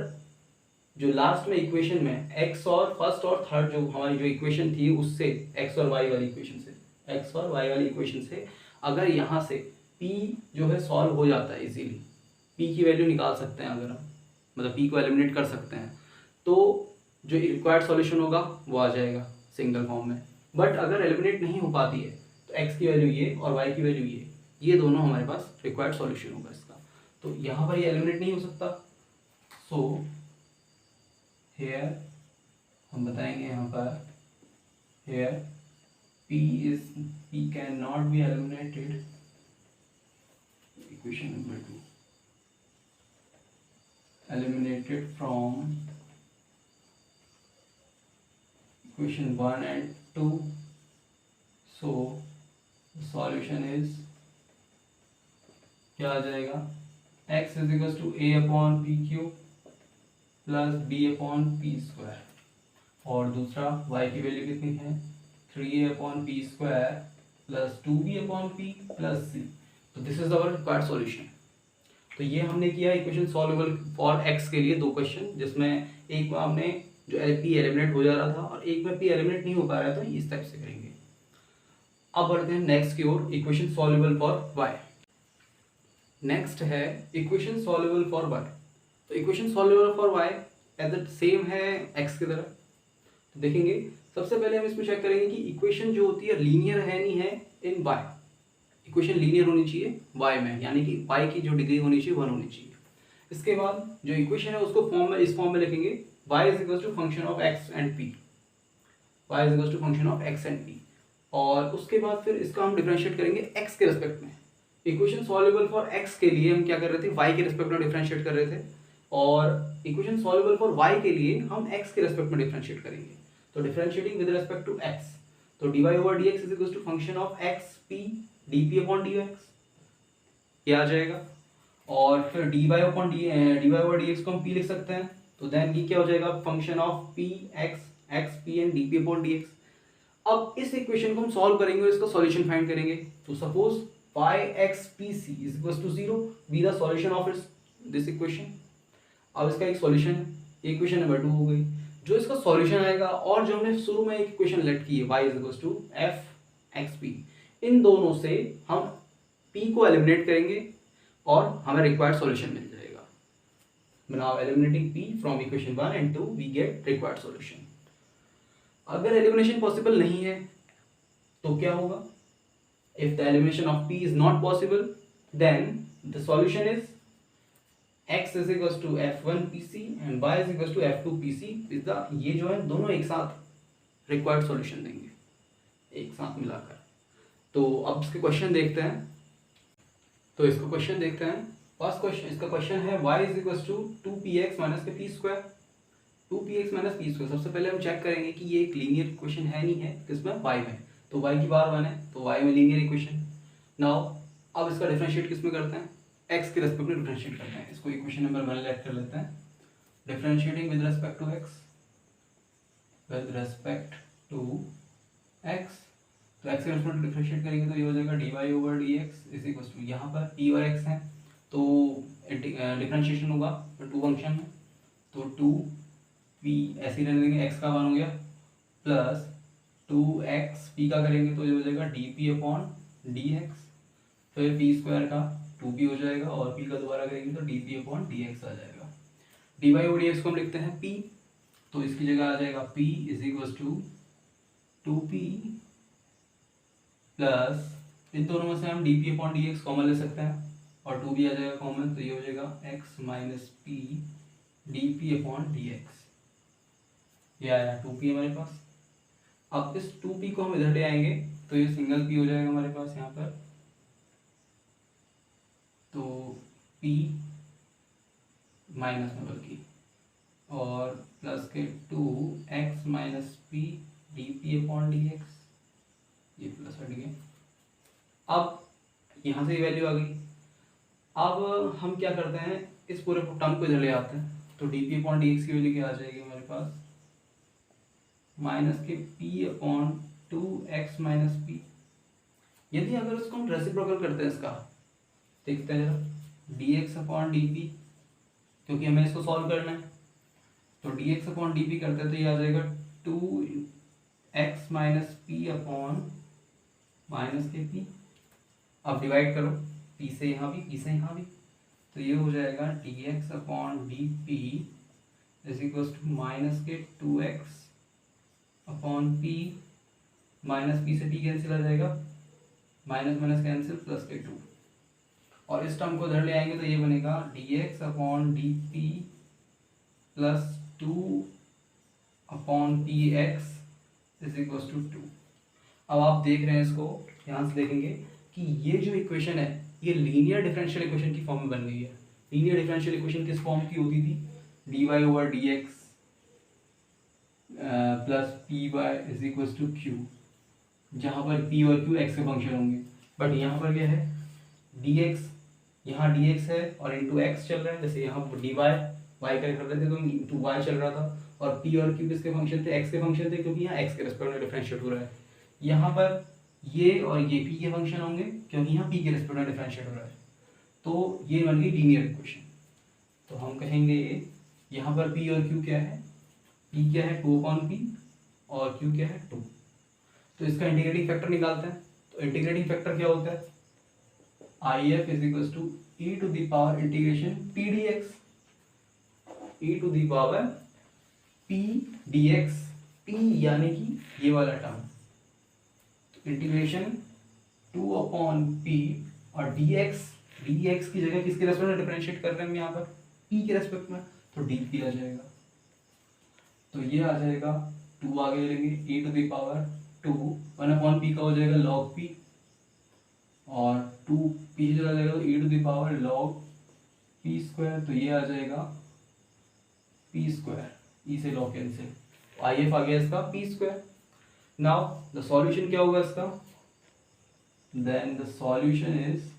जो लास्ट में इक्वेशन में x और फर्स्ट और थर्ड जो हमारी जो इक्वेशन थी उससे x और y वाली इक्वेशन से, x और y वाली इक्वेशन से अगर यहाँ से p जो है सॉल्व हो जाता है इजीली, p की वैल्यू निकाल सकते हैं अगर हम, मतलब p को एलिमिनेट कर सकते हैं, तो जो रिक्वायर्ड सॉल्यूशन होगा वो आ जाएगा सिंगल फॉर्म में। बट अगर एलिमिनेट नहीं हो पाती है तो x की वैल्यू ये और y की वैल्यू ये दोनों हमारे पास रिक्वायर्ड सॉल्यूशन होगा इसका। तो यहाँ पर ये एलिमिनेट नहीं हो सकता, सो हेयर हम बताएंगे यहाँ पर, here p can not be eliminated, equation number 2, eliminated from equation 1 and 2, so the solution is क्या आ जाएगा, x is equal to a/p³ plus b/p², और दूसरा y की वैल्यू कितनी है 3a/p² plus 2b/p plus c। तो this is our required solution. तो ये हमने किया इक्वेशन सॉल्वेबल फॉर x के लिए दो क्वेश्चन, जिसमें एक में हमने जो p एलिमिनेट हो जा रहा था और एक में p एलिमिनेट नहीं हो पा रहा था, इस टाइप से करेंगे। अब बढ़ते हैं नेक्स्ट की ओर, equation solvable for y। Next है इक्वेशन सॉल्वेबल फॉर y। तो equation solvable for y as it same है x की तरह। तो देखेंगे सबसे पहले हम इसमें चेक करेंगे कि इक्वेशन जो होती है लीनियर है नहीं है इन y। इक्वेशन लीनियर होनी चाहिए y में, यानी कि y की जो डिग्री होनी चाहिए 1 होनी चाहिए। इसके बाद जो इक्वेशन है उसको फॉर्म में इस फॉर्म में लिखेंगे, y is equal to function of x and p, y is equal to function of x and p। और उसके बाद फिर इसका हम डिफरेंशिएट करेंगे x के रेस्पेक्ट में। इक्वेशन सॉल्वेबल फॉर x के लिए हम क्या कर रहे थे, y के रेस्पेक्ट में डिफरेंशिएट कर रहे थे, और इक्वेशन सॉल्वेबल फॉर y के लिए हम x के रेस्पेक्ट में डिफरेंशिएट करेंगे। तो differentiating with respect to x, तो dy/dx is equal to function of xp dp/dx ये आ जाएगा। और फिर dy/dx को हम p लिख सकते हैं, तो देन ये क्या हो जाएगा, function of p xp and dp/dx। अब इस इक्वेशन को हम सॉल्व करेंगे और इसका सॉल्यूशन फाइंड करेंगे। तो suppose 5xpc is equals to 0 be the solution of this equation। अब इसका एक सॉल्यूशन है, इक्वेशन नंबर 2 हो गई। जो इसका सॉल्यूशन आएगा और जो हमने शुरू में एक इक्वेशन लेट की है y is equals to f x p, इन दोनों से हम p को एलिमिनेट करेंगे और हमें रिक्वायर्ड सॉल्यूशन मिल जाएगा। Now eliminating p from equation 1 and 2 we get required solution. अगर एलिमिनेशन पॉसिबल नहीं है तो क्या होगा? If the elimination of p is not possible then the solution is x is equals to f1 pc and y is equals to f2 pc is the, ये जो है दोनों एक साथ रिक्वायर्ड सॉल्यूशन देंगे एक साथ मिलाकर। तो अब इसके क्वेश्चन देखते हैं। फर्स्ट क्वेश्चन, इसका क्वेश्चन है y is equals to 2px minus p square, 2px minus p square। सबसे पहले हम चेक करेंगे कि ये एक लीनियर इक्वेशन है नहीं है, किसमें y में, तो y की पावर 1 है तो y में लीनियर इक्वेशन। नाउ अब इसका डिफरेंशिएट किसमें करते हैं? x के रेस्पेक्ट में डिफरेंशिएट करते हैं। इसको इक्वेशन नंबर 1 लेट कर लेते हैं। Differentiating with respect to x, with respect to x, तो x के रेस्पेक्ट में डिफरेंशिएट करेंगे तो ये हो जाएगा dy over dx is equal to, यहाँ पर p और x है तो डिफरेंशिएशन होगा टू फंक्शन में, तो 2p ऐसे ही रहने देंगे, x का 1 हो गया प्लस 2x p का करेंगे तो ये हो जाएगा dp अपॉन dx, फिर p स्क्वायर का 2p हो जाएगा और p का दोबारा करेंगे तो dp अपॉन dx आ जाएगा। dy ओवर dx को हम लिखते हैं p, तो इसकी जगह आ जाएगा p is equal to 2p plus इन दोनों में से हम dp अपॉन dx कॉमन ले सकते हैं और 2b आ जाएगा कॉमन, तो ये हो जाएगा x minus p dp upon dx। ये आया 2p हमारे पास। अब इस 2p को हम इधर ले आएंगे तो ये सिंगल p हो जाएगा हमारे पास यहाँ पर, तो p माइनस में बल्कि और प्लस के 2x minus p dp upon dx, ये प्लस हट गया। अब यहाँ से वैल्यू आ गई। अब हम क्या करते हैं, इस पूरे टर्म को इधर ले आते हैं, तो dp अपॉन dx की वैल्यू क्या आ जाएगी हमारे पास, माइनस के p upon 2x minus p। यदि अगर उसको हम रेसिप्रोकल करते हैं इसका, देखते हैं जरा, dx अपॉन dp, क्योंकि हमें इसको सॉल्व करना है, तो dx अपॉन dp करते हैं तो ये आ जाएगा 2x minus p upon minus के p। अब डिवाइड करो, p से यहाँ भी p से यहाँ भी, तो ये हो जाएगा dx upon dp is equal to minus k 2x upon p, minus p से p कैंसिल आ जाएगा, माइनस माइनस कैंसिल प्लस के 2, और इस टर्म को इधर ले आएंगे तो ये बनेगा dx upon dp plus 2 upon px is equal to 2। अब आप देख रहे हैं इसको, यहाँ से देखेंगे कि ये जो इक्वेशन है ये लीनियर डिफरेंशियल इक्वेशन की फॉर्म में बन गई है। लीनियर डिफरेंशियल इक्वेशन किस फॉर्म की होती थी, dy over dx plus p y is equal to q, जहाँ पर p और q x के फंक्शन होंगे। बट यहाँ पर क्या है, dx, यहाँ dx है और इंटू x चल रहा है, जैसे यहाँ dy y का कर रहे थे तो इंटू y चल रहा था, और p और q किसके फंक्शन थे, x के फंक्शन थे, क्योंकि यहाँ x के रेस्पेक्ट में डिफरेंशिएट हो रहा है। यहाँ पर ये और ये p के फंक्शन होंगे क्योंकि यहाँ p के रेस्पेक्ट में डिफरेंशिएट हो रहा है, तो ये बन गई लीनियर इक्वेशन। तो हम कहेंगे यहाँ पर p और q क्या है, p क्या है 2 अपॉन p और q क्या है 2। तो इसका इंटीग्रेटिंग फैक्टर निकालते हैं, तो इंटीग्रेटिंग फैक्टर क्या होता है, IF is equal to e to the power integration p dx, e to the power p dx, p यानी कि ये वाला टर्म, इंटीग्रेशन 2 अपॉन p और dx, dx की जगह किसके रेस्पेक्ट में डिफरेंशिएट कर रहे हैं हम यहाँ पर, p के रेस्पेक्ट में, तो dp आ जाएगा। तो ये आ जाएगा 2 आगे लेंगे e to the power 2, 1 upon p का हो जाएगा log p, और 2 p चला जाएगा तो e to the power log p square, तो ये आ जाएगा p स्क्वायर, e से log कैंसिल, IF आ गया इसका p square. Now the solution क्या होगा इसका, then the solution is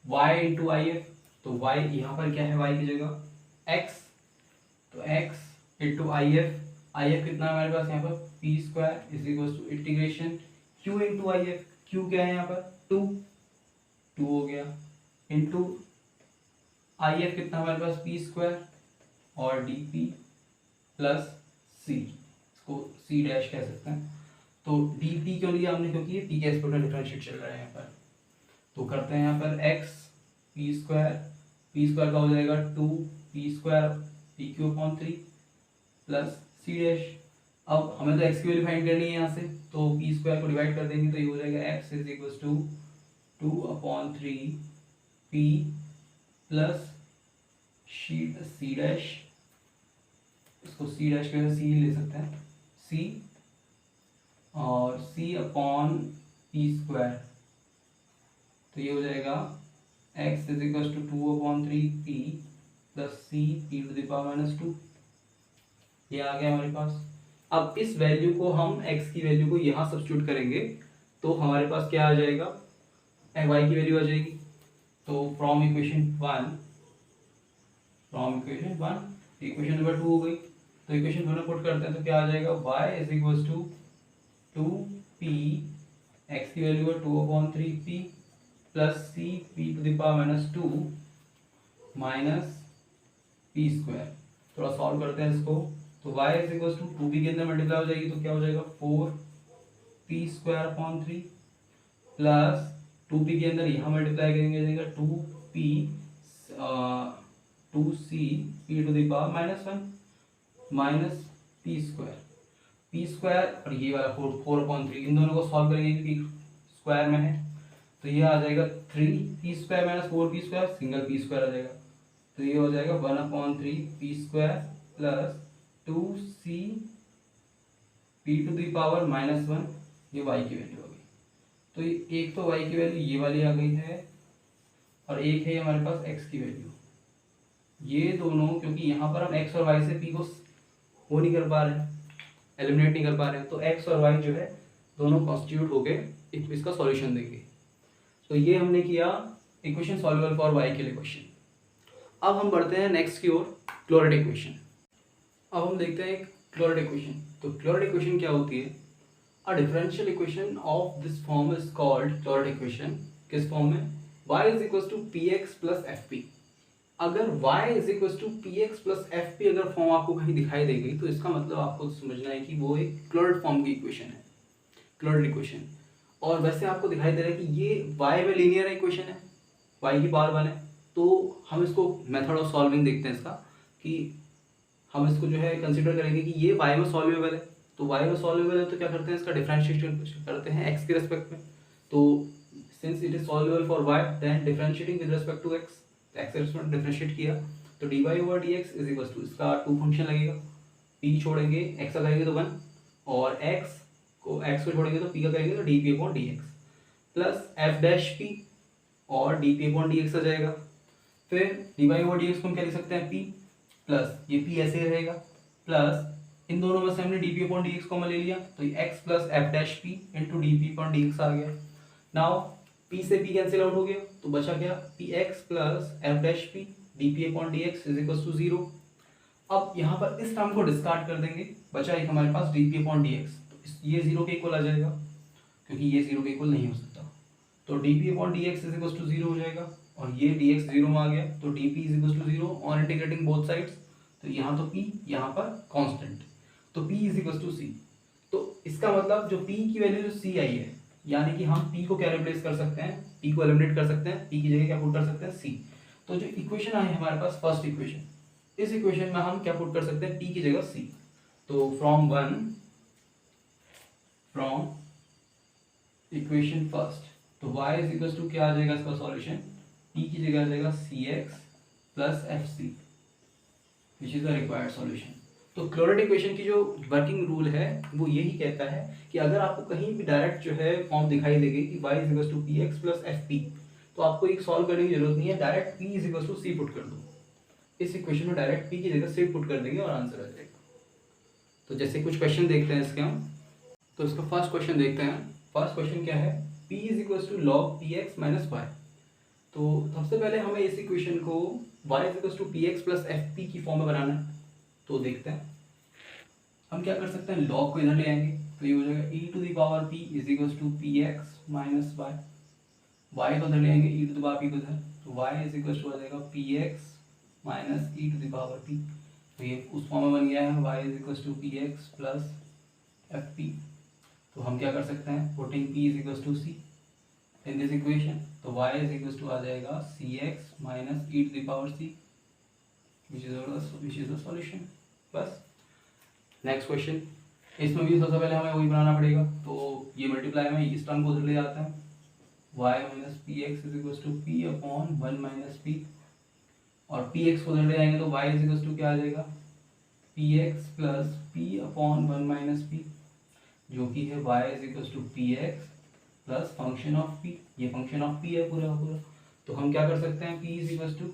y into IF, तो y यहाँ पर क्या है, y की जगह x, तो x इंटू IF, IF कितना है हमारे पास यहाँ पर p square is equal to integration Q into I F, Q क्या है यहाँ पर 2 हो गया, इंटू आई एफ कितना हमारे पास पी स्क्वायर और डी पी प्लस सी, इसको सी डैश कह सकते हैं। तो डी पी क्यों लिया हमने, क्योंकि ये पी के एक्सपोर्ट में डिफरेंशिएट चल रहा है यहाँ पर। तो करते हैं यहाँ पर एक्स पी स्क्वायर का हो जाएगा 2 p square P q upon 3 plus c dash. अब हमें तो एक्स की वैल्यू फाइंड करनी है यहाँ से, तो पी स्क्वायर को डिवाइड कर देंगे तो ये हो जाएगा x is equal to 2/3 p plus c dash, इसको सी डैश की वजह सी ले सकते हैं, सी और सी अपॉन पी स्क्वायर, तो ये हो जाएगा x is equal to 2/3 p plus c p to the power -2। ये आ गया हमारे पास। अब इस वैल्यू को हम x की वैल्यू को यहाँ सब्स्टिट्यूट करेंगे तो हमारे पास क्या आ जाएगा, y की वैल्यू आ जाएगी। तो फ्रॉम इक्वेशन 1 इक्वेशन नंबर 2 हो गई, तो इक्वेशन दोनों पुट करते हैं तो क्या आ जाएगा, y is equal to 2p, x की वैल्यू है 2/3 p plus c p to the power -2 minus p square. थोड़ा सॉल्व करते हैं इसको, तो y is equal to 2p के अंदर मल्टीप्लाई हो जाएगी तो क्या हो जाएगा 4p² 3 प्लस 2p के अंदर यहाँ मल्टीप्लाई करेंगे हो जाएगा 2p 2c p to the power -1 minus p square और ये वाला 4/3, इन दोनों को सॉल्व करेंगे क्योंकि स्क्वायर में है, तो ये आ जाएगा 3p² - 4p², सिंगल p² आ जाएगा, तो ये हो जाएगा 1/3 p² plus 2c p to the power -1, ये y की वैल्यू आ गई। तो एक तो y की वैल्यू ये वाली आ गई है और एक है हमारे पास x की वैल्यू। ये दोनों क्योंकि यहाँ पर हम x और y से p को वो नहीं कर पा रहे हैं, एलिमिनेट नहीं कर पा रहे हैं, तो x और y जो है दोनों कॉन्स्टिट्यूट होके इसका सॉल्यूशन देंगे। तो ये हमने किया इक्वेशन सॉल्वेबल फॉर y के लिए क्वेश्चन। अब हम बढ़ते हैं नेक्स्ट की ओर, क्लोराइड इक्वेशन। अब हम देखते हैं क्लोराइड इक्वेशन। तो क्लोराइड इक्वेशन क्या होती है, a differential equation of this form is called Clairaut equation. किस फॉर्म में, y is equal to P x plus f p. अगर y is equal to P x plus f p अगर form आपको कहीं दिखाई दे गई तो इसका मतलब आपको समझना है कि वो एक क्लोराइड फॉर्म की इक्वेशन है, क्लोराइड इक्वेशन। और वैसे आपको दिखाई दे रहा है कि ये y में लीनियर इक्वेशन है, y की पावर 1 है, तो हम इसको मेथड ऑफ सॉल्विंग देखते हैं इसका, कि हम इसको जो है कंसीडर करेंगे कि ये y में सॉल्वेबल है। तो y में सॉल्वेबल है तो क्या करते हैं, इसका डिफरेंशिएशन करते हैं x के रेस्पेक्ट में। तो since it is solvable for y then differentiating with respect to x, x के रेस्पेक्ट में डिफरेंशिएट किया तो dy/dx इज इक्वल टू, इसका 2 फंक्शन लगेगा, p छोड़ेंगे x का करेंगे तो 1 और x को छोड़ेंगे तो p का करेंगे तो dp/dx प्लस f' और dp/dx आ जाएगा। फिर dy/dx को हम क्या लिख सकते हैं, p प्लस ये p ऐसे रहेगा प्लस इन दोनों में से हमने dp/dx को ले लिया तो ये x प्लस f' p इंटू dp/dx आ गया। नाउ p से p कैंसिल आउट हो गया तो बचा क्या, px plus f' p dp/dx is equal to 0। अब यहाँ पर इस टर्म को डिस्कार्ड कर देंगे, बचा एक हमारे पास dp/dx, तो ये 0 के इक्वल आ जाएगा क्योंकि ये 0 के इक्वल नहीं हो सकता, तो dp/dx इज इक्वल टू 0 हो जाएगा और ये dx 0 में आ गया तो dp is equal to 0 on integrating both sides, तो यहाँ तो p यहाँ पर कांस्टेंट, तो p is equal to c। तो इसका मतलब जो p की वैल्यू जो c आई है, यानी कि हम p को क्या रिप्लेस कर सकते हैं, p को एलिमिनेट कर सकते हैं, p की जगह क्या पुट कर सकते हैं c। तो जो इक्वेशन आई हमारे पास फर्स्ट इक्वेशन, इस इक्वेशन में हम क्या पुट कर सकते हैं, p की जगह c। तो फ्रॉम इक्वेशन फर्स्ट, तो y इज इक्वल टू क्या आ जाएगा इसका सॉल्यूशन, p की जगह आ जाएगा cx plus fc which is the required solution. तो क्लोराइड इक्वेशन की जो वर्किंग रूल है वो यही कहता है कि अगर आपको कहीं भी डायरेक्ट जो है फॉर्म दिखाई देगी कि y is equal to P x plus f p, तो आपको एक सॉल्व करने की जरूरत नहीं है, direct p is equal to c put कर दो। इस इक्वेशन में डायरेक्ट p की जगह c पुट कर देंगे और आंसर आ जाएगा। तो जैसे कुछ क्वेश्चन देखते हैं इसके हम, तो इसका फर्स्ट क्वेश्चन देखते हैं। फर्स्ट क्वेश्चन क्या है, p is equal to log p x minus y. तो सबसे पहले हमें इस इक्वेशन को y is equal to P x plus f p की फॉर्म में बनाना है। तो देखते हैं हम क्या कर सकते हैं, लॉग को इधर ले आएंगे तो ये हो जाएगा e to the power p is equal to P x minus y, y को उधर ले आएंगे e to the power p को उधर, तो वाई इज इक्वल टू आ जाएगा P x minus e to the power p, तो ये उस फॉर्म में बन गया है y is equal to P x plus f p. तो हम क्या कर सकते हैं, putting p is equal to c in this equation, तो y इज इक्वल टू आ जाएगा c x minus e to the power c which is the solution. बस नेक्स्ट क्वेश्चन, इसमें भी सबसे पहले हमें वही बनाना पड़ेगा, तो ये मल्टीप्लाई में इस टर्म को उधर ले जाते हैं, y minus p x is equal to p upon one minus p, और पी एक्स को उधर ले जाएंगे तो y इज इक्वल टू क्या आ जाएगा, P x plus p upon one minus p, जो कि है y is equal to P x plus function of p, ये फंक्शन ऑफ p है पूरा का पूरा। तो हम क्या कर सकते हैं, p is equal to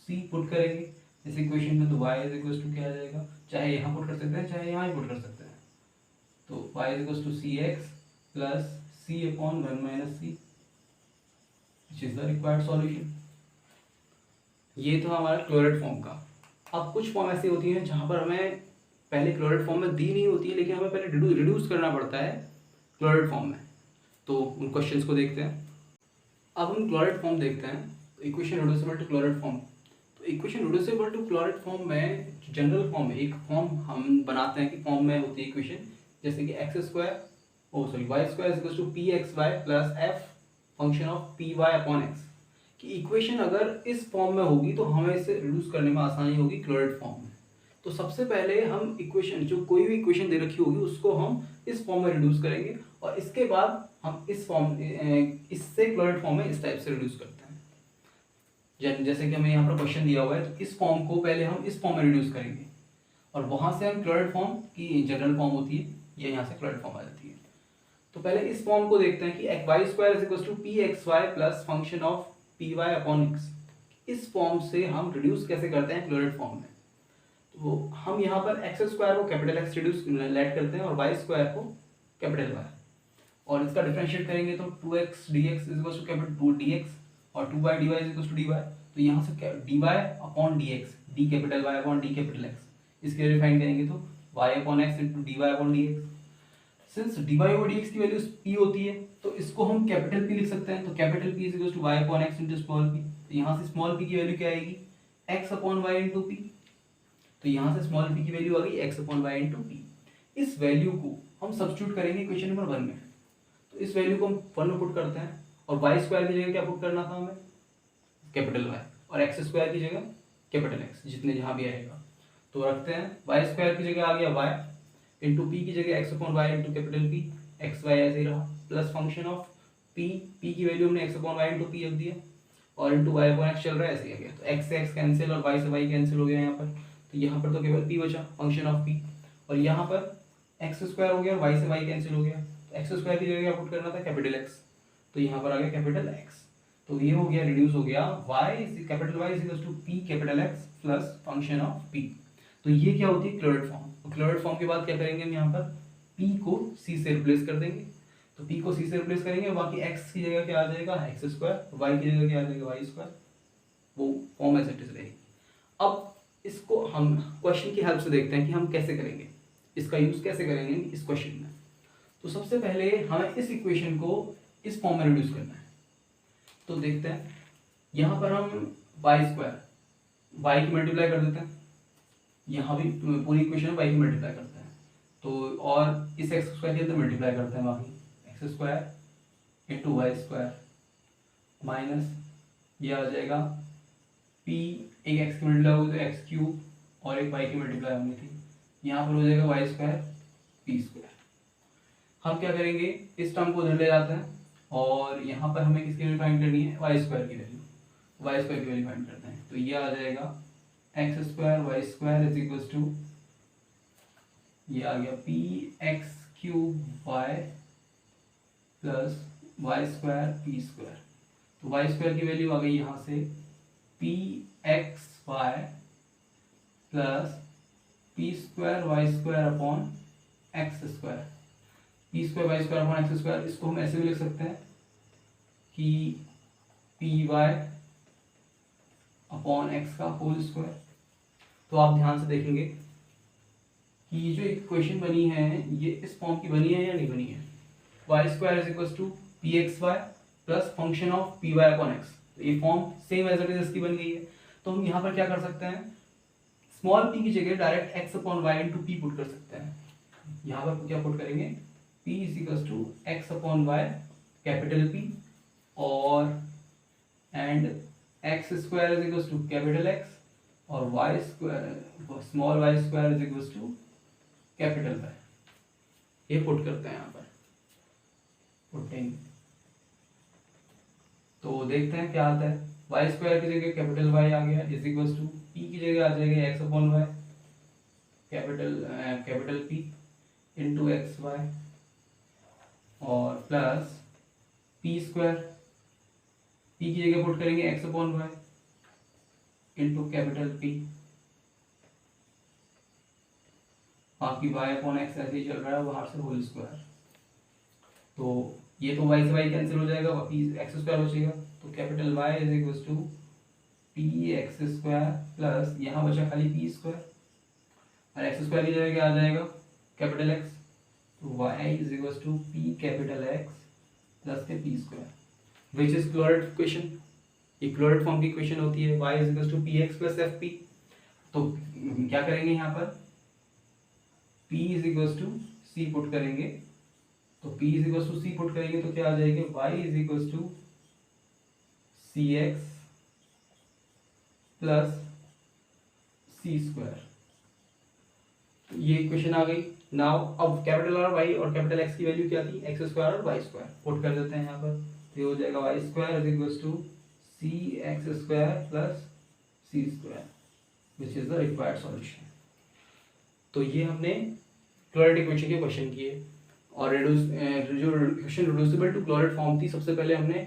c put करेंगे इस इक्वेशन में, तो y इज इक्वल टू क्या आ जाएगा, चाहे यहाँ पुट कर सकते हैं चाहे यहाँ ही पुट कर सकते हैं, तो y is equal to c x plus c upon one minus c which is the required solution. ये तो हमारा क्लोराइड फॉर्म का। अब कुछ फॉर्म ऐसी होती हैं जहाँ पर हमें पहले क्लोराइड फॉर्म में दी नहीं होती है, लेकिन हमें पहले रिड्यूस करना पड़ता है क्लोराइड फॉर्म में, तो उन क्वेश्चंस को देखते हैं। अब हम क्लोराइड फॉर्म देखते हैं, तो equation reducible to Clairaut form, तो equation reducible to Clairaut form में जनरल फॉर्म में एक फॉर्म हम बनाते हैं कि फॉर्म में होती है इक्वेशन जैसे कि x square y square equal to P x y plus f function of p y upon x, कि इक्वेशन अगर इस फॉर्म में होगी तो हमें इसे रिड्यूस करने में आसानी होगी क्लोराइड फॉर्म में। तो सबसे पहले हम इक्वेशन, जो कोई भी इक्वेशन दे रखी होगी उसको हम इस फॉर्म में रिड्यूस करेंगे, और इसके बाद हम इस फॉर्म इससे क्लोराइड फॉर्म में इस टाइप से रिड्यूस करते हैं। जैसे कि हमें यहाँ पर क्वेश्चन दिया हुआ है, तो इस फॉर्म को पहले हम इस फॉर्म में रिड्यूस करेंगे, और वहाँ से हम क्लोराइड फॉर्म की जनरल फॉर्म होती है, ये यहाँ से क्लोराइड फॉर्म आ जाती है। तो पहले इस फॉर्म को देखते हैं कि x y square is equal to P x y plus function of p y upon x, इस फॉर्म से हम रिड्यूस कैसे करते हैं क्लोराइड फॉर्म में। तो हम यहाँ पर एक्स स्क्वायर को कैपिटल एक्स रिड्यूस लेट करते हैं और वाई स्क्वायर को कैपिटल वाई, और इसका डिफरेंशिएट करेंगे तो 2x dx is equal to capital 2 dx और 2y dy is equal to dy, तो यहाँ से dy upon dx, d capital y upon d capital x, इसके लिए फाइंड करेंगे तो y upon x into dy upon dx। Since dy over dx की value p होती है तो इसको हम कैपिटल p लिख सकते हैं, तो capital p is equal to y upon x into small p, तो यहाँ से स्मॉल p की वैल्यू क्या आएगी, x upon y into p, तो यहाँ से स्मॉल p की वैल्यू आ गई x upon y into p। इस वैल्यू को हम सब्स्टिट्यूट करेंगे इक्वेशन नंबर 1 में, तो इस वैल्यू को हम 1 में पुट करते हैं, और वाई स्क्वायर की जगह क्या पुट करना था हमें, कैपिटल वाई, और एक्स स्क्वायर की जगह कैपिटल एक्स, जितने जहाँ भी आएगा तो रखते हैं। वाई स्क्वायर की जगह आ गया वाई इंटू पी की जगह x upon y into capital p, x y ऐसे ही रहा, plus function of p, p की वैल्यू हमने x upon y into p रख दिया, और इंटू वाई अपॉन एक्स चल रहा है ऐसे ही आ गया, तो एक्स से एक्स कैंसिल और वाई से वाई कैंसिल हो गया यहाँ पर, तो यहाँ पर तो केवल पी बचा फंक्शन ऑफ पी, और यहाँ पर एक्स स्क्वायर हो गया और वाई से वाई कैंसिल हो गया, एक्स स्क्वायर की जगह क्या पुट करना था, कैपिटल एक्स, तो यहाँ पर आ गया कैपिटल एक्स, तो ये हो गया रिड्यूस हो गया y capital Y is equal to p capital x plus function of p। तो ये क्या होती है क्लोराइड फॉर्म, तो क्लोराइड फॉर्म के बाद क्या करेंगे हम यहाँ पर p को c से रिप्लेस कर देंगे, तो p को c से रिप्लेस करेंगे, बाकी x की जगह क्या आ जाएगा एक्स स्क्वायर, y की जगह क्या आ जाएगा वाई स्क्वायर, वो फॉर्म ऐसे रहेगी। अब इसको हम क्वेश्चन की हेल्प से देखते हैं कि हम कैसे करेंगे, इसका यूज कैसे करेंगे इस क्वेश्चन में। तो सबसे पहले हमें इस इक्वेशन को इस फॉर्म में रिड्यूस करना है, तो देखते हैं यहाँ पर हम वाई स्क्वायर वाई की मल्टीप्लाई कर देते हैं, यहाँ भी पूरी इक्वेशन वाई की मल्टीप्लाई करते हैं, तो और इस एक्स स्क्वायर के अंदर मल्टीप्लाई करते हैं, बाकी x square into y square minus ये आ जाएगा पी, एक एक्स की मल्टीप्लाई होगी तो एक्स क्यूब और एक वाई की मल्टीप्लाई होनी थी, यहाँ पर हो जाएगा वाई स्क्वायर पी स्क्वायर। हम क्या करेंगे इस टर्म को उधर ले जाते हैं, और यहाँ पर हमें किसकी वैल्यू फाइंड करनी है, वाई स्क्वायर की वैल्यू, वाई स्क्वायर की वैल्यू फाइंड करते हैं, तो ये आ जाएगा x square y square is equal to, ये आ गया p x cube y plus Y square p square, तो वाई स्क्वायर की वैल्यू आ गई यहाँ से p x y plus p square y square upon x square, p square y square upon x square, इसको हम ऐसे भी लिख सकते हैं कि पी वाई अपॉन एक्स का होल स्क्वायर। तो आप ध्यान से देखेंगे कि ये जो इक्वेशन बनी है ये इस फॉर्म की बनी है या नहीं बनी है। Y square is equal to P x y plus function of p y upon x. ये form same as it is इसकी बन गई है। तो हम यहाँ पर क्या कर सकते हैं, स्मॉल p की जगह direct x upon y into p put कर सकते हैं। यहाँ पर क्या पुट करेंगे, p is equal to x upon y capital P और and x square is equal to capital x और y square small y square is equal to capital y. ये पुट करते हैं यहाँ पर पुटिंग। तो देखते हैं क्या आता है। वाई स्क्वायर की जगह कैपिटल वाई आ गया इज इक्वल टू पी की जगह आ जाएगा x upon y capital P into x y और प्लस पी स्क्वायर, पी की जगह पुट करेंगे x upon y into capital P, बाकी वाई अपॉन एक्स ऐसे ही चल रहा है बाहर से होल स्क्वायर। तो ये तो वाई से वाई कैंसिल हो जाएगा, पी एक्स स्क्वायर बचेगा। तो capital y is equal to P x square plus यहाँ बचा खाली पी स्क्वायर और एक्स स्क्वायर की जगह क्या आ जाएगा कैपिटल एक्स। तो y is equal to p capital x plus k p square which is Clairaut equation. ये क्लोरेट फॉर्म की इक्वेशन होती है। Y is equal to P x plus f p. तो क्या करेंगे यहाँ पर, p is equal to c put करेंगे। तो p is equal to c put करेंगे तो क्या आ जाएगा, y is equal to c x plus c square. तो ये इक्वेशन आ गई। नाउ अब कैपिटल आर वाई और कैपिटल एक्स की वैल्यू क्या थी, एक्स स्क्वायर और वाई स्क्वायर पुट कर देते हैं यहाँ पर। तो ये हो जाएगा Y square is equal to c x square plus c square which is the required solution. तो ये हमने क्लोरेट इक्वेशन के क्वेश्चन किए और जो equation reducible to Clairaut form थी, सबसे पहले हमने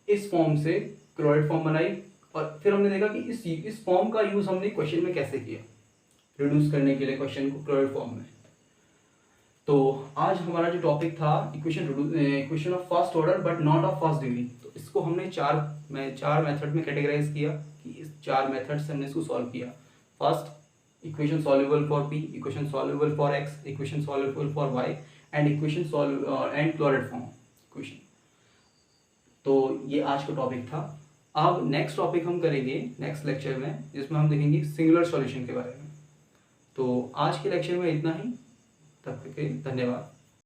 इस फॉर्म से क्लोरेट फॉर्म बनाई और फिर हमने देखा कि इस फॉर्म का यूज हमने क्वेश्चन में कैसे किया रिड्यूस करने के लिए क्वेश्चन को क्लोरेट फॉर्म में। तो आज हमारा जो टॉपिक था equation of first order but not of first degree. तो इसको हमने चार मेथड में कैटेगराइज किया कि इस चार मेथड से हमने इसको सॉल्व किया। First equation soluble for p, equation soluble for x, equation soluble for y and equation and chlorate form equation. तो ये आज का टॉपिक था। अब नेक्स्ट टॉपिक हम करेंगे नेक्स्ट लेक्चर में जिसमें हम देखेंगे सिंगुलर सॉल्यूशन के बारे में। तो आज के लेक्चर में इतना ही, तब तक के धन्यवाद।